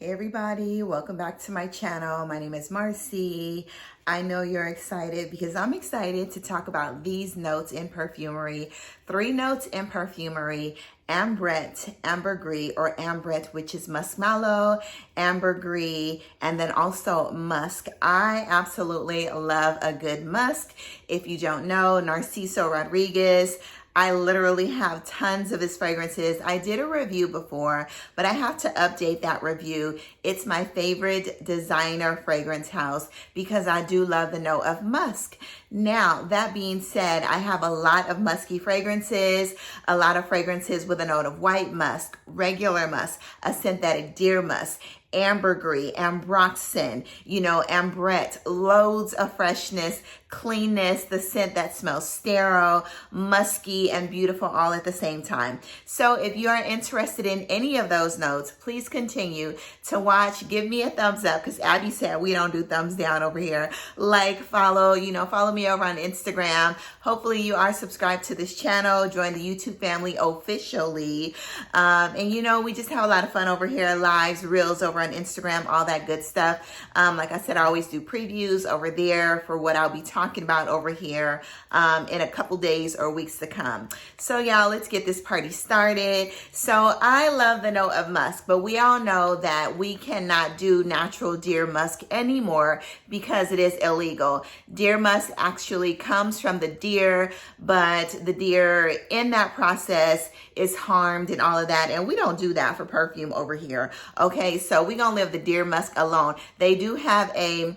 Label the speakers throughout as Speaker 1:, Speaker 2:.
Speaker 1: Hey everybody, welcome back to my channel. My name is Marcy. I know you're excited because I'm excited to talk about these notes in perfumery. 3 notes in perfumery: Ambrette, Ambergris or Ambrette, which is muskmallow, Ambergris, and then also musk. I absolutely love a good musk. If you don't know, Narciso Rodriguez, I literally have tons of his fragrances. I did a review before, but I have to update that review. It's my favorite designer fragrance house because I do love the note of musk. Now, that being said, I have a lot of musky fragrances, a lot of fragrances with a note of white musk, regular musk, a synthetic deer musk, ambergris, ambroxan, ambrette, loads of freshness, cleanness, the scent that smells sterile, musky, and beautiful all at the same time. So if you are interested in any of those notes, please continue to watch. Give me a thumbs up because Abby said we don't do thumbs down over here. Like, follow me over on Instagram. Hopefully you are subscribed to this channel. Join the YouTube family officially. And we just have a lot of fun over here. Lives, reels over on Instagram, all that good stuff. Like I said, I always do previews over there for what I'll be talking about over here in a couple days or weeks to come. So y'all, let's get this party started. So I love the note of musk, but we all know that we cannot do natural deer musk anymore because it is illegal. Deer musk actually comes from the deer, but the deer in that process is harmed and all of that, and we don't do that for perfume over here. Okay, so we're gonna leave the deer musk alone. They do have a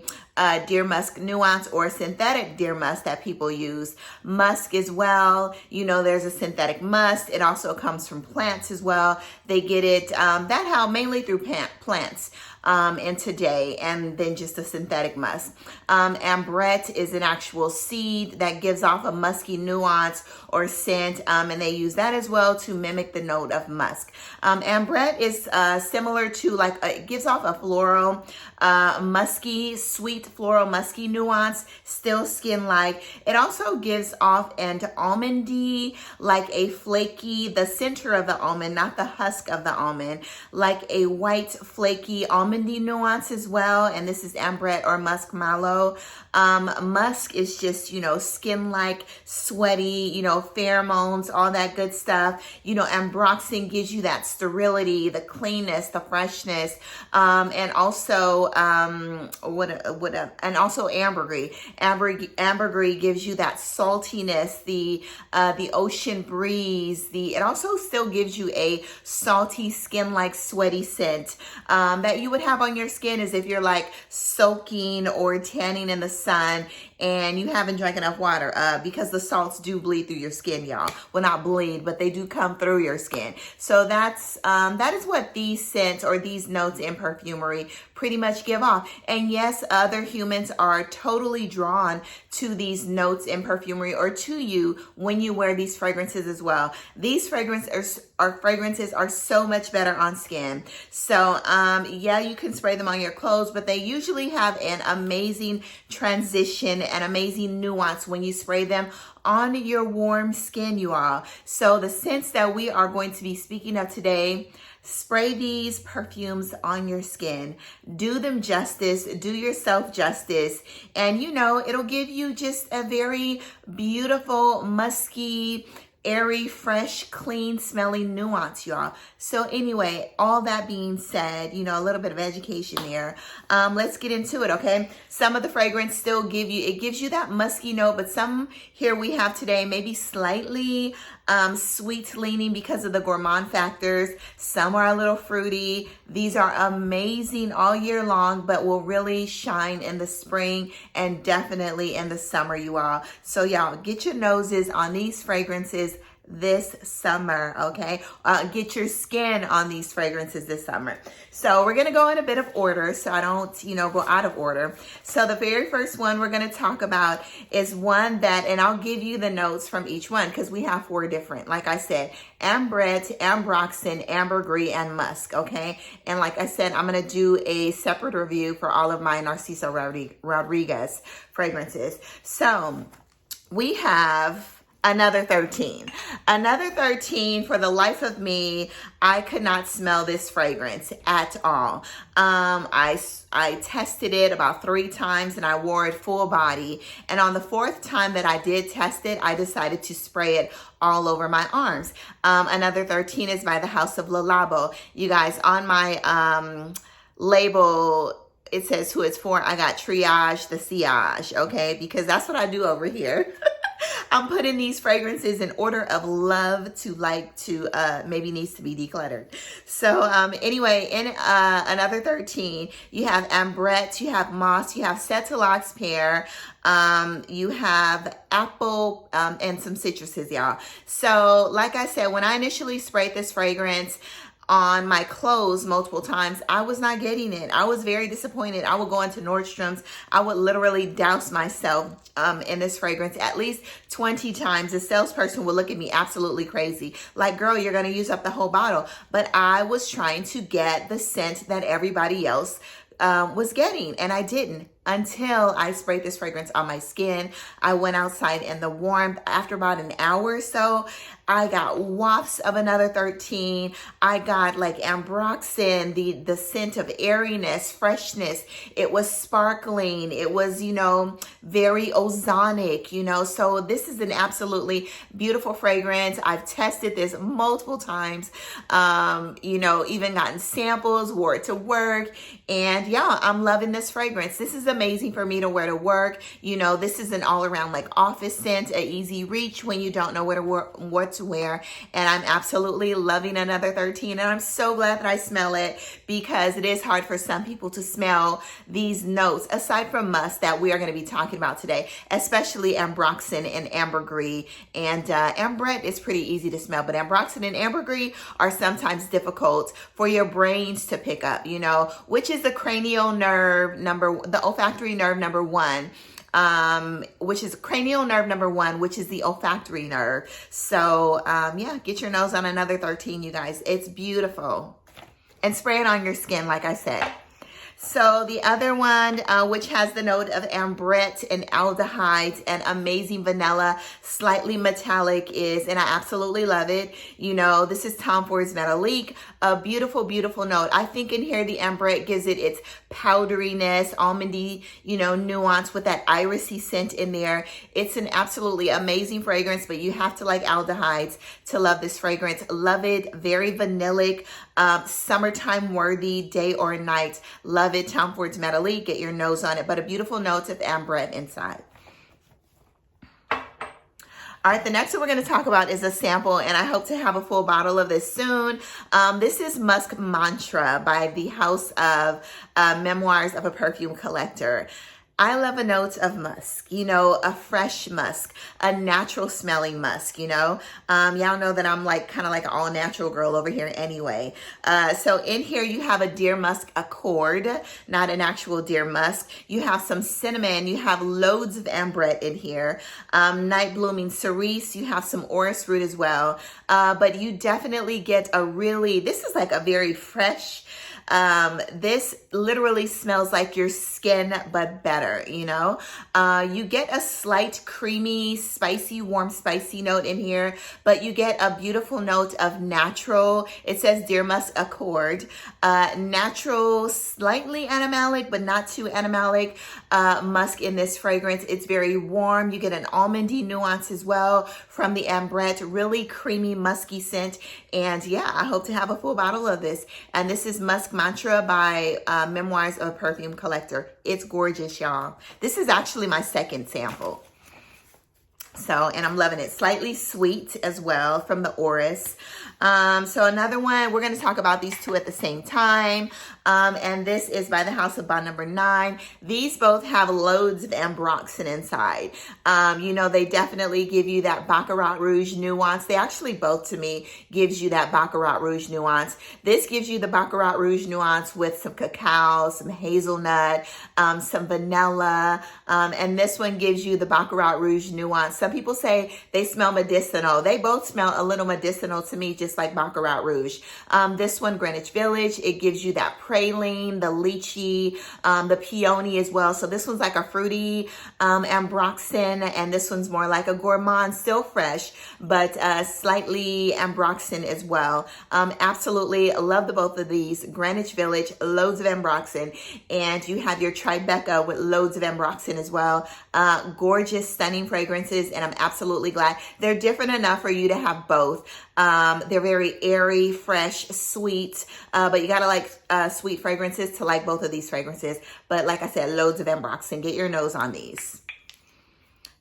Speaker 1: deer musk nuance or synthetic deer musk that people use. Musk as well, there's a synthetic musk. It also comes from plants as well. They get it that how mainly through plants and today, and then just a synthetic musk. Ambrette is an actual seed that gives off a musky nuance or scent, and they use that as well to mimic the note of musk. Ambrette is similar to it gives off a floral, musky, sweet floral musky nuance, still skin-like. It also gives off an almondy, like a flaky, the center of the almond, not the husk of the almond, like a white flaky almondy nuance as well. And this is Ambrette or muskmallow. Musk is just, skin-like, sweaty, pheromones, all that good stuff. Ambroxan gives you that sterility, the cleanness, the freshness, and also and also ambergris. Ambergris gives you that saltiness, the ocean breeze. It also still gives you a salty, skin-like, sweaty scent that you would have on your skin as if you're like soaking or tanning in the sun and you haven't drank enough water because the salts do bleed through your skin, y'all. Well, not bleed, but they do come through your skin. So that is what these scents or these notes in perfumery pretty much give off. And yes, other humans are totally drawn to these notes in perfumery or to you when you wear these fragrances as well. These fragrances are so much better on skin. So yeah, you can spray them on your clothes, but they usually have an amazing transition, an amazing nuance when you spray them on your warm skin, you all. So the scents that we are going to be speaking of today, spray these perfumes on your skin. Do them justice, do yourself justice, and it'll give you just a very beautiful, musky, airy, fresh, clean smelling nuance, y'all. So anyway, all that being said, a little bit of education there. Let's get into it, okay? Some of the fragrance still gives you that musky note, but some here we have today maybe slightly sweet leaning because of the gourmand factors. Some are a little fruity. These are amazing all year long, but will really shine in the spring and definitely in the summer, you all. So y'all, get your noses on these fragrances this summer, okay? Get your skin on these fragrances this summer. So we're gonna go in a bit of order so I don't, go out of order. So the very first one we're gonna talk about is one that, and I'll give you the notes from each one because we have 4 different, like I said, Ambrette, Ambroxan, Ambergris, and musk, okay? And like I said, I'm gonna do a separate review for all of my Narciso Rodriguez fragrances. So we have Another 13. Another 13. For the life of me, I could not smell this fragrance at all. I tested it about 3 times and I wore it full body. And on the 4th time that I did test it, I decided to spray it all over my arms. Another 13 is by the House of LABO. You guys, on my label, it says who it's for. I got Triage the Siage, okay? Because that's what I do over here. I'm putting these fragrances in order of love to like to maybe needs to be decluttered. So anyway, in another 13, you have Ambrette, you have Moss, you have Cetalox pear, you have apple and some citruses, y'all. So like I said, when I initially sprayed this fragrance on my clothes multiple times, I was not getting it. I was very disappointed. I would go into Nordstrom's. I would literally douse myself in this fragrance at least 20 times. The salesperson would look at me absolutely crazy. Like, girl, you're going to use up the whole bottle. But I was trying to get the scent that everybody else was getting, and I didn't until I sprayed this fragrance on my skin. I went outside in the warmth. After about an hour or so, I got wafts of another 13. I got like Ambroxan, the scent of airiness, freshness. It was sparkling. It was, you know, very ozonic, you know. So this is an absolutely beautiful fragrance. I've tested this multiple times, you know, even gotten samples, wore it to work. And yeah, I'm loving this fragrance. This is amazing for me to wear to work. You know, this is an all around like office scent, a easy reach when you don't know where to what to wear. And I'm absolutely loving another 13. And I'm so glad that I smell it, because it is hard for some people to smell these notes aside from musk that we are going to be talking about today, especially Ambroxan and Ambergris. And Ambrette is pretty easy to smell, but Ambroxan and Ambergris are sometimes difficult for your brains to pick up, you know, which is the cranial nerve the olfactory nerve number 1. Which is cranial nerve number 1, which is the olfactory nerve. So yeah, get your nose on another 13, you guys. It's beautiful. And spray it on your skin, like I said. So the other one, which has the note of Ambrette and aldehydes and amazing vanilla, slightly metallic, is, and I absolutely love it. You know, this is Tom Ford's Metallique, a beautiful, beautiful note. I think in here the Ambrette gives it its powderiness, almondy, you know, nuance with that irisy scent in there. It's an absolutely amazing fragrance, but you have to like aldehydes to love this fragrance. Love it. Very vanillic, summertime worthy, day or night. Love it. Tom Ford's Metallique. Get your nose on it, but a beautiful note of Ambrette inside. All right, the next one we're going to talk about is a sample, and I hope to have a full bottle of this soon. This is Musk Mantra by the House of Memoirs of a Perfume Collector. I love a note of musk, you know, a fresh musk, a natural smelling musk, you know. Y'all know that I'm like kind of like an all natural girl over here anyway. So in here you have a Dear Musk Accord, not an actual Dear Musk. You have some cinnamon, you have loads of Ambrette in here. Night Blooming Cerise, you have some orris root as well. But you definitely get a really, this is like a very fresh, this literally smells like your skin, but better, you know. You get a slight creamy, spicy, warm, spicy note in here, but you get a beautiful note of natural. It says Dear Musk Accord, natural, slightly animalic, but not too animalic musk in this fragrance. It's very warm. You get an almondy nuance as well from the Ambrette, really creamy, musky scent. And yeah, I hope to have a full bottle of this. And this is Musk Mantra by Memoirs of a Perfume Collector. It's gorgeous, y'all. This is actually my second sample. So, and I'm loving it. Slightly sweet as well from the Ors. So another one, we're going to talk about these two at the same time. And this is by the House of Bond number 9. These both have loads of Ambroxan inside. You know, they definitely give you that Baccarat Rouge nuance. They actually both, to me, gives you that Baccarat Rouge nuance. This gives you the Baccarat Rouge nuance with some cacao, some hazelnut, some vanilla. And this one gives you the Baccarat Rouge nuance Some people say they smell medicinal. They both smell a little medicinal to me, just like Baccarat Rouge. This one, Greenwich Village, it gives you that praline, the lychee, the peony as well. So this one's like a fruity Ambroxan, and this one's more like a gourmand, still fresh, but slightly Ambroxan as well. Absolutely love the both of these. Greenwich Village, loads of Ambroxan, and you have your TRIBECA with loads of Ambroxan as well. Gorgeous, stunning fragrances, and I'm absolutely glad. They're different enough for you to have both. They're very airy, fresh, sweet, but you gotta like sweet fragrances to like both of these fragrances. But like I said, loads of Ambroxan. Get your nose on these.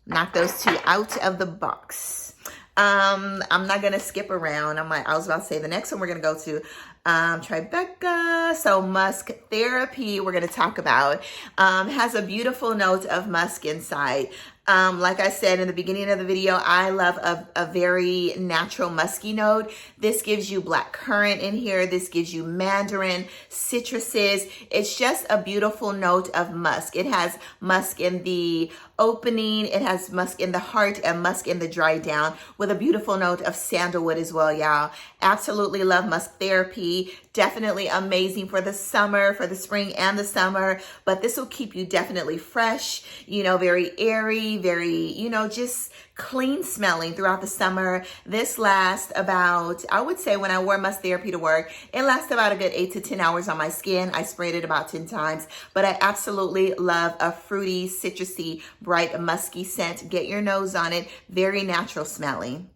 Speaker 1: Knock those two out of the box. I'm not gonna skip around. I was about to say the next one we're gonna go to TRIBECA. So Musk Therapy, we're gonna talk about, has a beautiful note of musk inside. Like I said in the beginning of the video, I love a very natural musky note. This gives you black currant in here. This gives you mandarin, citruses. It's just a beautiful note of musk. It has musk in the opening, it has musk in the heart, and musk in the dry down, with a beautiful note of sandalwood as well, y'all. Absolutely love Musk Therapy. Definitely amazing for the summer, for the spring and the summer, but this will keep you definitely fresh, you know, very airy, very, you know, just clean smelling throughout the summer. This lasts about, I would say when I wore Musk Therapy to work, it lasts about a good 8 to 10 hours on my skin. I sprayed it about 10 times, but I absolutely love a fruity, citrusy, bright, musky scent. Get your nose on it. Very natural smelling.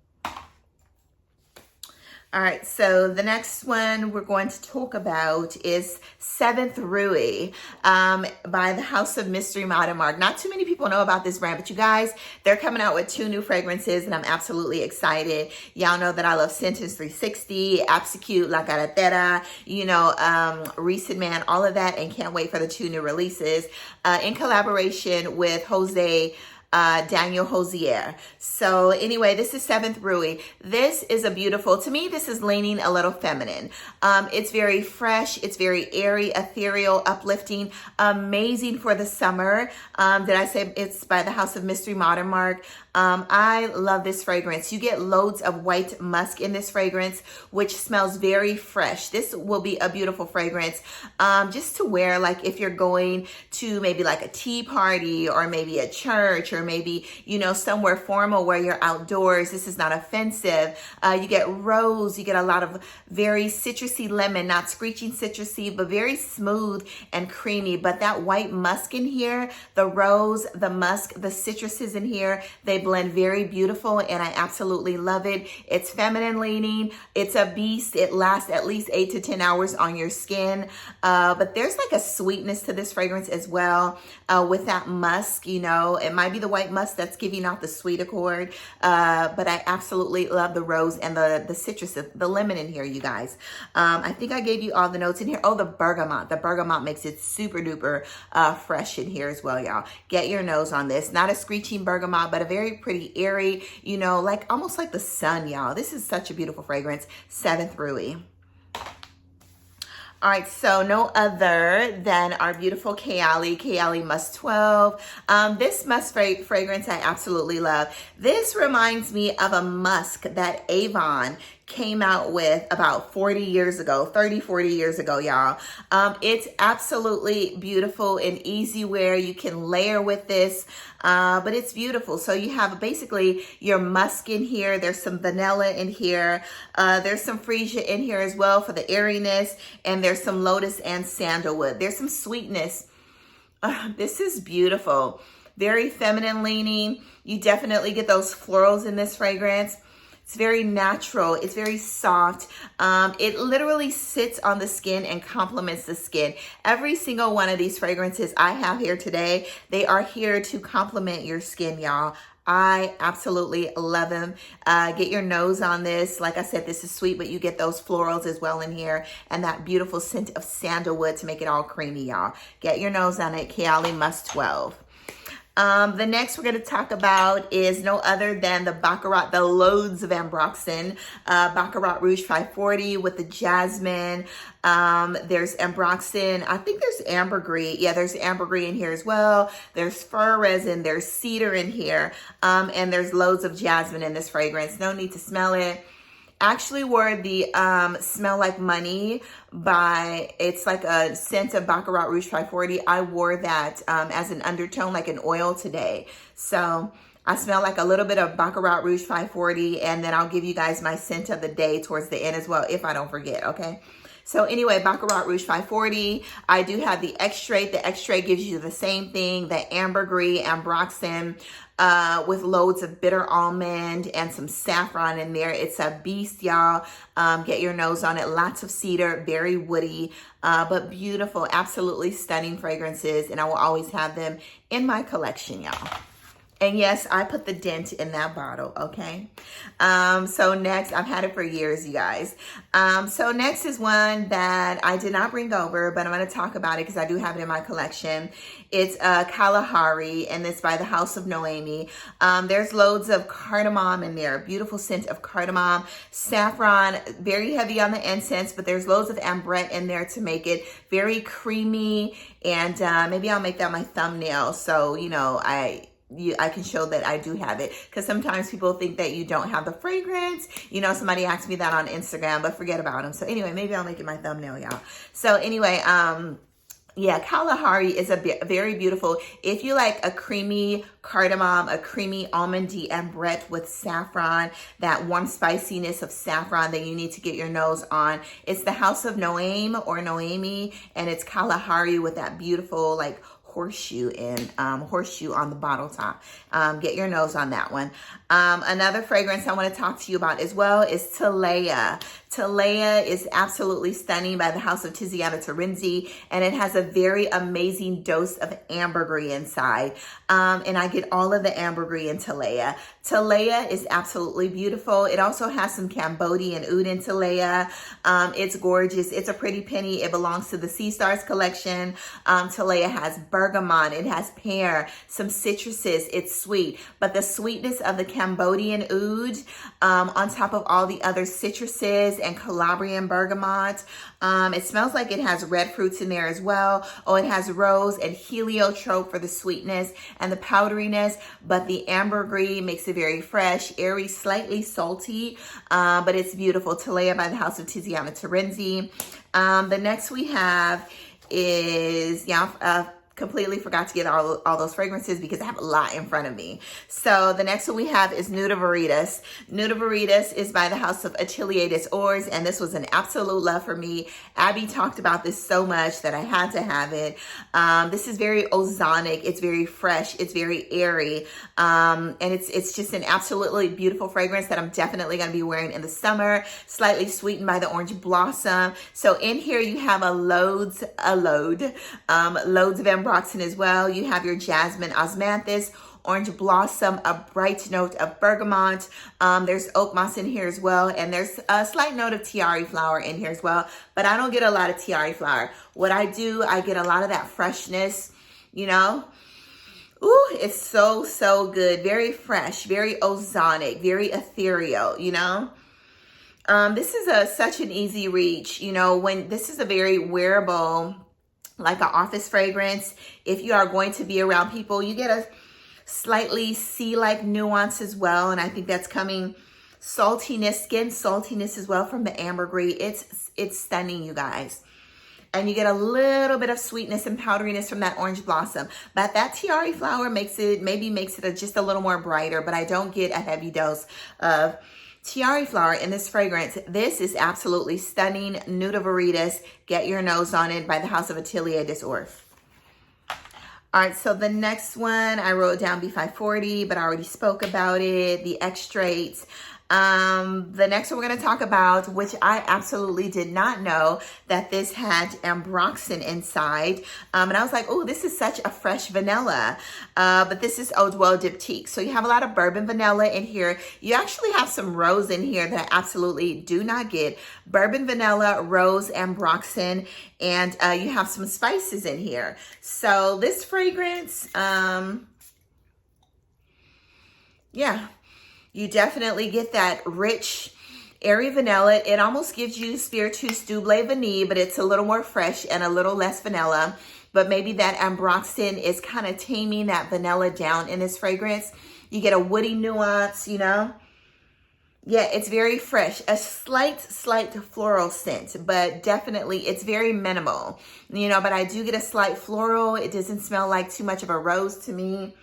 Speaker 1: All right, so the next one we're going to talk about is 7th Rui by the House of Mystery Modern Mark. Not too many people know about this brand, but you guys, they're coming out with 2 new fragrances, and I'm absolutely excited. Y'all know that I love Sentence 360, Apsecute, La Carretera, you know, Recent Man, all of that, and can't wait for the 2 new releases in collaboration with Daniel Hosier. So anyway, this is 7th Rui. This is a beautiful, to me, this is leaning a little feminine. It's very fresh. It's very airy, ethereal, uplifting, amazing for the summer. Did I say it's by the House of Mystery Modern Mark? I love this fragrance. You get loads of white musk in this fragrance, which smells very fresh. This will be a beautiful fragrance just to wear, like if you're going to maybe like a tea party, or maybe a church, or maybe, you know, somewhere formal where you're outdoors. This is not offensive. You get rose, you get a lot of very citrusy lemon, not screeching citrusy, but very smooth and creamy. But that white musk in here, the rose, the musk, the citruses in here, they blend very beautiful, and I absolutely love it. It's feminine leaning. It's a beast. It lasts at least 8 to 10 hours on your skin. But there's like a sweetness to this fragrance as well with that musk, you know. It might be the white musk that's giving out the sweet accord, but I absolutely love the rose and the citrus, the lemon in here, you guys. I think I gave you all the notes in here. Oh, the bergamot. The bergamot makes it super duper fresh in here as well, y'all. Get your nose on this. Not a screeching bergamot, but a very pretty airy, you know, like almost like the sun, y'all. This is such a beautiful fragrance. 7th Rui. All right, so no other than our beautiful KAYALI Musk 12. This musk fragrance I absolutely love. This reminds me of a musk that Avon came out with about 40 years ago, 30, 40 years ago, y'all. It's absolutely beautiful and easy wear. You can layer with this, but it's beautiful. So you have basically your musk in here. There's some vanilla in here. There's some freesia in here as well for the airiness, and there's some lotus and sandalwood. There's some sweetness. This is beautiful. Very feminine leaning. You definitely get those florals in this fragrance. It's very natural. It's very soft. It literally sits on the skin and complements the skin. Every single one of these fragrances I have here today, they are here to complement your skin, y'all. I absolutely love them. Get your nose on this. Like I said, this is sweet, but you get those florals as well in here, and that beautiful scent of sandalwood to make it all creamy, y'all. Get your nose on it. KAYALI Musk 12. The next we're going to talk about is no other than the Baccarat, the loads of Ambroxan, Baccarat Rouge 540 with the jasmine. There's Ambroxan. I think there's Ambergris. Yeah, there's Ambergris in here as well. There's fir resin. There's cedar in here. And there's loads of jasmine in this fragrance. No need to smell it. Actually wore the Smell Like Money it's like a scent of Baccarat Rouge 540. I wore that as an undertone, like an oil today. So I smell like a little bit of Baccarat Rouge 540, and then I'll give you guys my scent of the day towards the end as well, if I don't forget, okay? So anyway, Baccarat Rouge 540. I do have the EXTRAIT. The EXTRAIT gives you the same thing, the Ambergris, Ambroxan, with loads of bitter almond and some saffron in there. It's a beast, y'all. Get your nose on it. Lots of cedar, very woody, but beautiful, absolutely stunning fragrances. And I will always have them in my collection, y'all. And yes, I put the dent in that bottle, okay? So next, I've had it for years, you guys. So next is one that I did not bring over, but I'm going to talk about it because I do have it in my collection. It's Kalahari, and it's by the House of Noemi. There's loads of cardamom in there, beautiful scent of cardamom, saffron, very heavy on the incense, but there's loads of Ambrette in there to make it very creamy, and maybe I'll make that my thumbnail so, you know, I can show that I do have it, because sometimes people think that you don't have the fragrance. You know, somebody asked me that on Instagram, but forget about them. So anyway, maybe I'll make it my thumbnail, y'all. So anyway, yeah, Kalahari is very beautiful. If you like a creamy cardamom, a creamy almondy Ambrette with saffron, that warm spiciness of saffron that you need to get your nose on, it's the House of Noemi or Noemi, and it's Kalahari with that beautiful like horseshoe on the bottle top. Get your nose on that one. Another fragrance I want to talk to you about as well is Talea. Talea is absolutely stunning by the House of Tiziana Terenzi, and it has a very amazing dose of ambergris inside. And I get all of the ambergris in Talea. Talea is absolutely beautiful. It also has some Cambodian oud in Talea. It's gorgeous. It's a pretty penny. It belongs to the Sea Stars collection. Talea has bergamot. It has pear, some citruses. It's sweet, but the sweetness of the Cambodian oud on top of all the other citruses and Calabrian bergamot. It smells like it has red fruits in there as well. Oh, it has rose and heliotrope for the sweetness and the powderiness, but the ambergris makes it very fresh, airy, slightly salty, but it's beautiful. Talea by the House of Tiziana Terenzi. The next we have is, completely forgot to get all those fragrances because I have a lot in front of me. So the next one we have is NUDA VERITAS. NUDA VERITAS is by the House of Atelier des Ors, and this was an absolute love for me. Abby talked about this so much that I had to have it. This is very ozonic. It's very fresh. It's very airy. And it's just an absolutely beautiful fragrance that I'm definitely going to be wearing in the summer, slightly sweetened by the orange blossom. So in here you have loads of Ambroxan as well. You have your jasmine osmanthus, orange blossom, a bright note of bergamot. There's oak moss in here as well, and there's a slight note of tiare flower in here as well, but I don't get a lot of tiare flower. What I do, I get a lot of that freshness, you know. Ooh, it's so, so good. Very fresh, very ozonic, very ethereal, you know. This is such an easy reach, you know, when this is a very wearable, like an office fragrance. If you are going to be around people, you get a slightly sea-like nuance as well. And I think that's coming saltiness, skin saltiness as well from the ambergris. It's stunning, you guys. And you get a little bit of sweetness and powderiness from that orange blossom. But that tiare flower maybe makes it just a little more brighter, but I don't get a heavy dose of tiare flower in this fragrance. This is absolutely stunning. NUDA VERITAS. Get your nose on it by the House of Atelier des Ors. All right, so the next one, I wrote down B540, but I already spoke about it. The EXTRAIT. The next one we're going to talk about, which I absolutely did not know that this had Ambroxan inside. And I was like, oh, this is such a fresh vanilla. But this is Eau Duelle Diptyque. So you have a lot of bourbon vanilla in here. You actually have some rose in here that I absolutely do not get. Bourbon vanilla, rose, Ambroxan, and you have some spices in here. So this fragrance, Yeah, you definitely get that rich, airy vanilla. It almost gives you Spiritus Double Vanille, but it's a little more fresh and a little less vanilla. But maybe that Ambroxan is kind of taming that vanilla down in this fragrance. You get a woody nuance, you know? Yeah, it's very fresh. A slight floral scent, but definitely it's very minimal, you know, but I do get a slight floral. It doesn't smell like too much of a rose to me.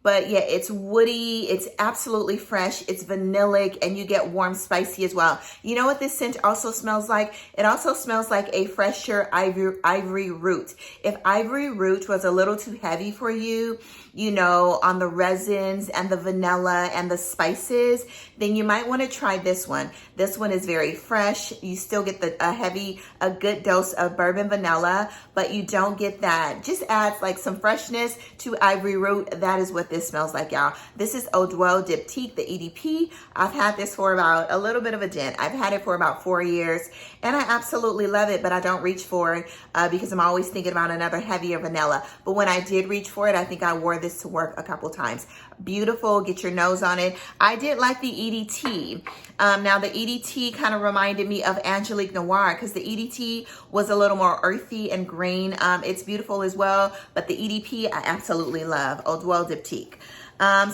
Speaker 1: But yeah, it's woody, it's absolutely fresh, it's vanillic, and you get warm, spicy as well. You know what this scent also smells like? It also smells like a fresher ivory root. If ivory root was a little too heavy for you, you know, on the resins and the vanilla and the spices, then you might want to try this one. This one is very fresh. You still get a good dose of bourbon vanilla, but you don't get that. Just adds like some freshness to ivory root. That is what this smells like, y'all. This is Ors and Diptyque, the EDP. I've had this for about a little bit of a dent. I've had it for about 4 years, and I absolutely love it, but I don't reach for it because I'm always thinking about another heavier vanilla. But when I did reach for it, I think I wore this to work a couple times. Beautiful, get your nose on it. I did like the EDT. Now the EDT kind of reminded me of Angelique Noir because the EDT was a little more earthy and green. It's beautiful as well, but the EDP I absolutely love, Ors and Diptyque.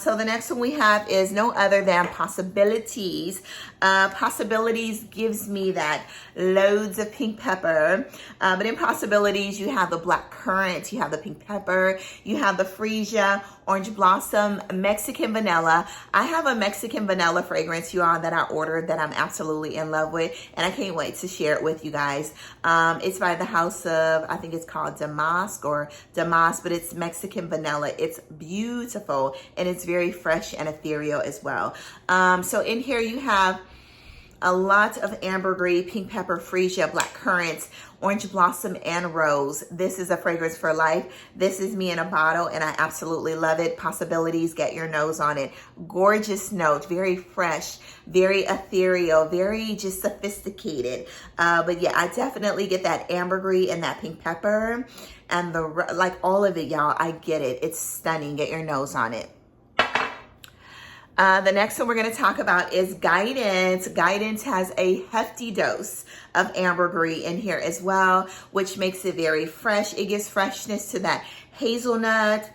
Speaker 1: So the next one we have is no other than Possibilities. Possibilities gives me that loads of pink pepper. But in Possibilities, you have the black currant, you have the pink pepper, you have the freesia, orange blossom, Mexican vanilla. I have a Mexican vanilla fragrance, you all, that I ordered that I'm absolutely in love with, and I can't wait to share it with you guys. It's by the house of, I think it's called Damas, but it's Mexican vanilla. It's beautiful, and it's very fresh and ethereal as well. So in here you have a lot of ambergris, pink pepper, freesia, black currants, orange blossom, and rose. This is a fragrance for life. This is me in a bottle, and I absolutely love it. Possibilities, get your nose on it. Gorgeous note, very fresh, very ethereal, very just sophisticated. But yeah, I definitely get that ambergris and that pink pepper, and like all of it, y'all. I get it. It's stunning. Get your nose on it. The next one we're going to talk about is Guidance. Guidance has a hefty dose of ambergris in here as well, which makes it very fresh. It gives freshness to that hazelnut.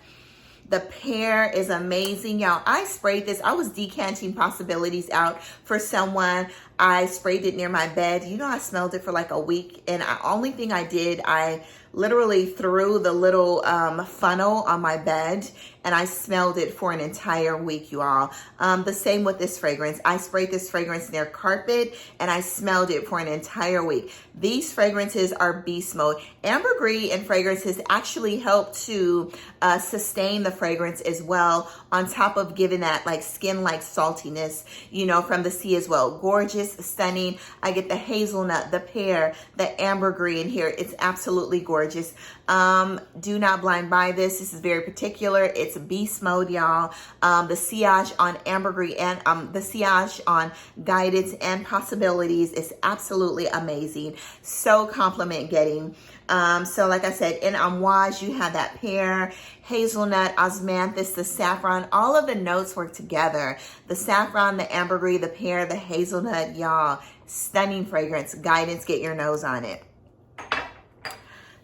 Speaker 1: The pear is amazing, y'all. I sprayed this. I was decanting Possibilities out for someone. I sprayed it near my bed. You know, I smelled it for like a week, and only thing I did, I literally threw the little funnel on my bed, and I smelled it for an entire week, you all. The same with this fragrance. I sprayed this fragrance near carpet, and I smelled it for an entire week. These fragrances are beast mode. Ambergris and fragrances actually help to sustain the fragrance as well, on top of giving that like skin-like saltiness, you know, from the sea as well. Gorgeous, stunning. I get the hazelnut, the pear, the ambergris in here. It's absolutely gorgeous. Do not blind buy this. This is very particular. It's beast mode, y'all. The sillage on ambergris and the sillage on Guidance and Possibilities is absolutely amazing. So compliment getting. So like I said, in AMOUAGE, you have that pear, hazelnut, osmanthus, the saffron. All of the notes work together. The saffron, the ambergris, the pear, the hazelnut, y'all. Stunning fragrance. Guidance, get your nose on it.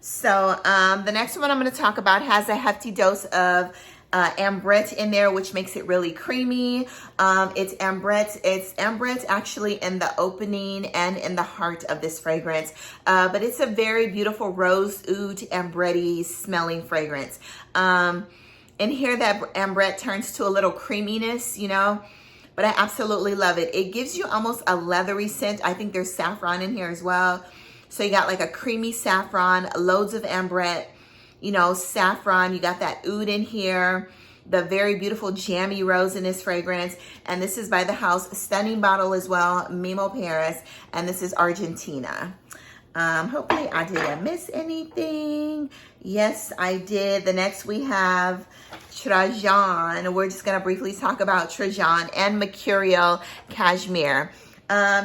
Speaker 1: So the next one I'm going to talk about has a hefty dose of Ambrette in there, which makes it really creamy. It's Ambrette actually in the opening and in the heart of this fragrance. But it's a very beautiful rose oud Ambrette smelling fragrance. In here, that Ambrette turns to a little creaminess, you know, but I absolutely love it. It gives you almost a leathery scent. I think there's saffron in here as well. So you got like a creamy saffron, loads of Ambrette, you know, saffron. You got that oud in here, the very beautiful jammy rose in this fragrance. And this is by the house, stunning bottle as well, Mimo Paris. And this is Argentina. Hopefully I didn't miss anything. Yes, I did. The next we have TRAJAN. We're just going to briefly talk about TRAJAN and MECURIAL CASHMERE.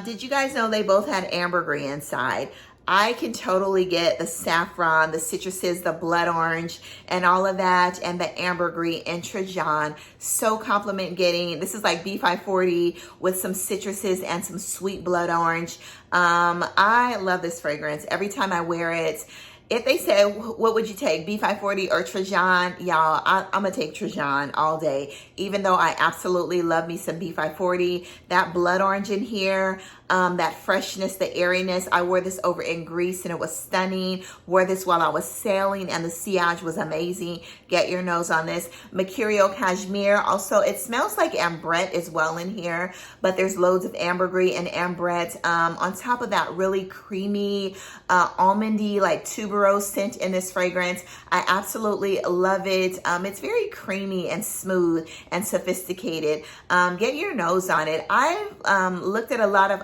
Speaker 1: Did you guys know they both had ambergris inside? I can totally get the saffron, the citruses, the blood orange, and all of that, and the ambergris and TRAJAN. So compliment getting. This is like B540 with some citruses and some sweet blood orange. I love this fragrance. Every time I wear it, if they say, what would you take, B540 or TRAJAN? Y'all, I'm going to take TRAJAN all day. Even though I absolutely love me some B540. That blood orange in here, that freshness, the airiness. I wore this over in Greece and it was stunning. Wore this while I was sailing and the sillage was amazing. Get your nose on this. MECURIAL Cashmere. Also, it smells like Ambrette as well in here, but there's loads of ambergris and Ambrette. On top of that, really creamy, almondy, like tuberose scent in this fragrance. I absolutely love it. It's very creamy and smooth and sophisticated. Get your nose on it. I've looked at a lot of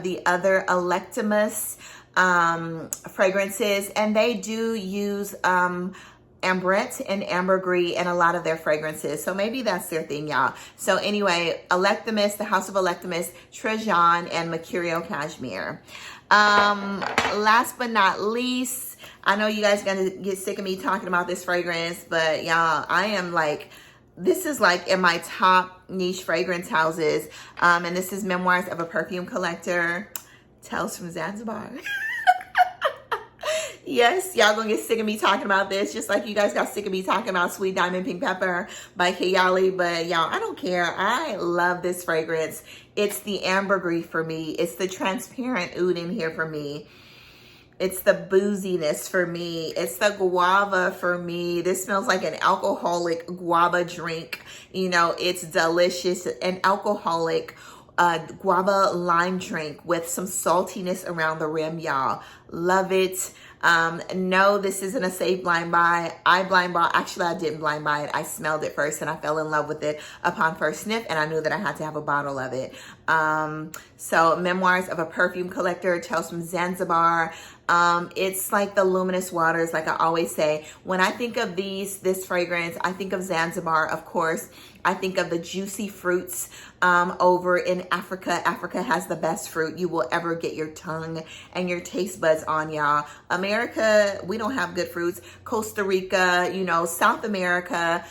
Speaker 1: the other Electimus fragrances, and they do use Ambrette and ambergris in a lot of their fragrances. So maybe that's their thing, y'all. So anyway, Electimus, the House of Electimus, TRAJAN, and MECURIAL Cashmere. Last but not least, I know you guys are gonna get sick of me talking about this fragrance, but y'all, I am like, this is like in my top niche fragrance houses. And this is Memoirs of a Perfume Collector. Tales from Zanzibar. Yes, y'all gonna get sick of me talking about this, just like you guys got sick of me talking about Sweet Diamond Pink Pepper by KAYALI. But y'all, I don't care. I love this fragrance. It's the ambergris for me. It's the transparent oud in here for me. It's the booziness for me. It's the guava for me. This smells like an alcoholic guava drink. You know, it's delicious. An alcoholic guava lime drink with some saltiness around the rim, y'all. Love it. No, this isn't a safe blind buy. Actually, I didn't blind buy it. I smelled it first and I fell in love with it upon first sniff, and I knew that I had to have a bottle of it. So Memoirs of a Perfume Collector, Tales from Zanzibar. It's like the luminous waters, like I always say. When I think of this fragrance, I think of Zanzibar, of course. I think of the juicy fruits over in Africa. Africa has the best fruit you will ever get your tongue and your taste buds on, y'all. America, we don't have good fruits. Costa Rica, you know, South America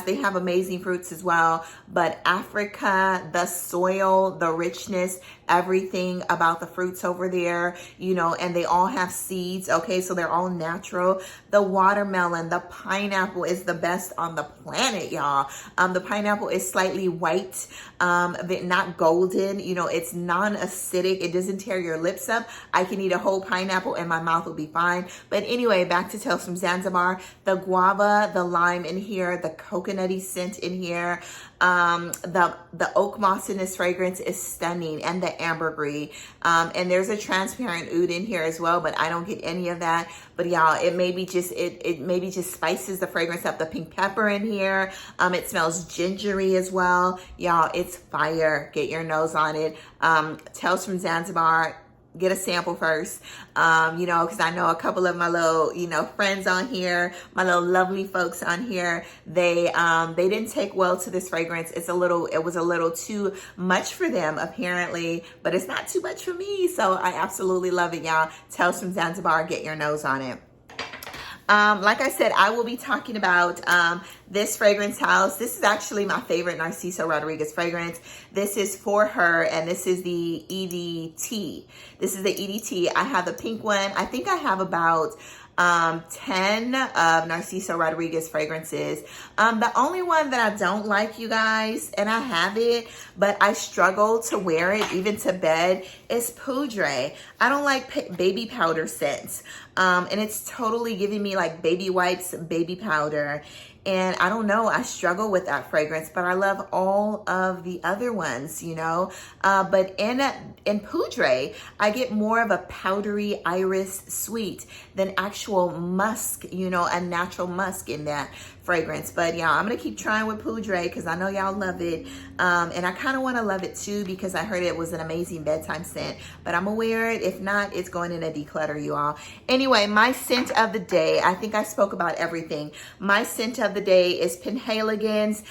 Speaker 1: they have amazing fruits as well. But Africa, the soil, the richness, everything about the fruits over there, you know, and they all have seeds, okay? So they're all natural. The watermelon, the pineapple is the best on the planet, y'all. The pineapple is slightly white, but not golden. You know, it's non-acidic. It doesn't tear your lips up. I can eat a whole pineapple and my mouth will be fine. But anyway, back to Tales from Zanzibar. The guava, the lime in here, the coconutty scent in here. The oak moss in this fragrance is stunning, and the ambergris. And there's a transparent oud in here as well, but I don't get any of that. But y'all, it maybe just spices the fragrance up. The pink pepper in here. It smells gingery as well. Y'all, it's fire. Get your nose on it. Tales from Zanzibar. Get a sample first, you know, because I know a couple of my little, you know, friends on here, my little lovely folks on here, they didn't take well to this fragrance. It was a little too much for them apparently, but it's not too much for me. So I absolutely love it, y'all. Tales from Zanzibar, get your nose on it. Like I said, I will be talking about this fragrance house. This is actually my favorite Narciso Rodriguez fragrance. This is for her, and this is the EDT. This is the EDT. I have the pink one. I think I have about 10 of Narciso Rodriguez fragrances. The only one that I don't like, you guys, and I have it, but I struggle to wear it even to bed, is Poudre. I don't like baby powder scents. And it's totally giving me like baby wipes, baby powder. And I don't know, I struggle with that fragrance, but I love all of the other ones, you know. But in Poudre, I get more of a powdery iris sweet than actual musk, you know, a natural musk in that fragrance. But yeah, I'm gonna keep trying with Poudre because I know y'all love it. And I kind of want to love it too because I heard it was an amazing bedtime scent. But I'm gonna wear it. If not, it's going in a declutter, you all. Anyway, my scent of the day. I think I spoke about everything. My scent of the day is Penhaligon's.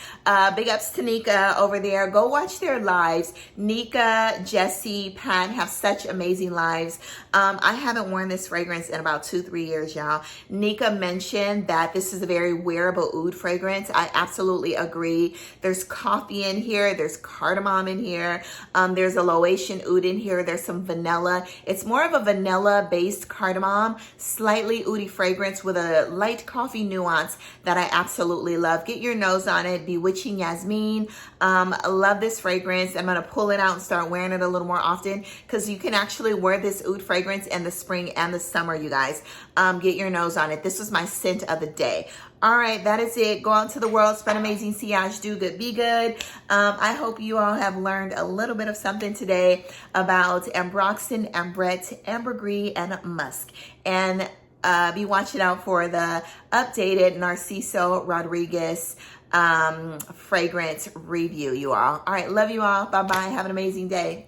Speaker 1: Big ups to Nika over there. Go watch their lives. Nika, Jesse, Pat have such amazing lives. I haven't worn this fragrance in about 2-3 years, y'all. Nika mentioned that this is a very wearable oud fragrance. I absolutely agree. There's coffee in here. There's cardamom in here. There's a Laotian oud in here. There's some vanilla. It's more of a vanilla-based cardamom, slightly oudy fragrance with a light coffee nuance that I absolutely love. Get your nose on it. Bewitching Yasmin. I love this fragrance. I'm going to pull it out and start wearing it a little more often because you can actually wear this oud fragrance in the spring and the summer, you guys. Get your nose on it. This was my scent of the day. All right, that is it. Go out to the world, spend amazing, sillage, do good, be good. I hope you all have learned a little bit of something today about Ambroxan, Ambrette, Ambergris, and Musk. And be watching out for the updated Narciso Rodriguez fragrance review, you all. All right, love you all. Bye-bye. Have an amazing day.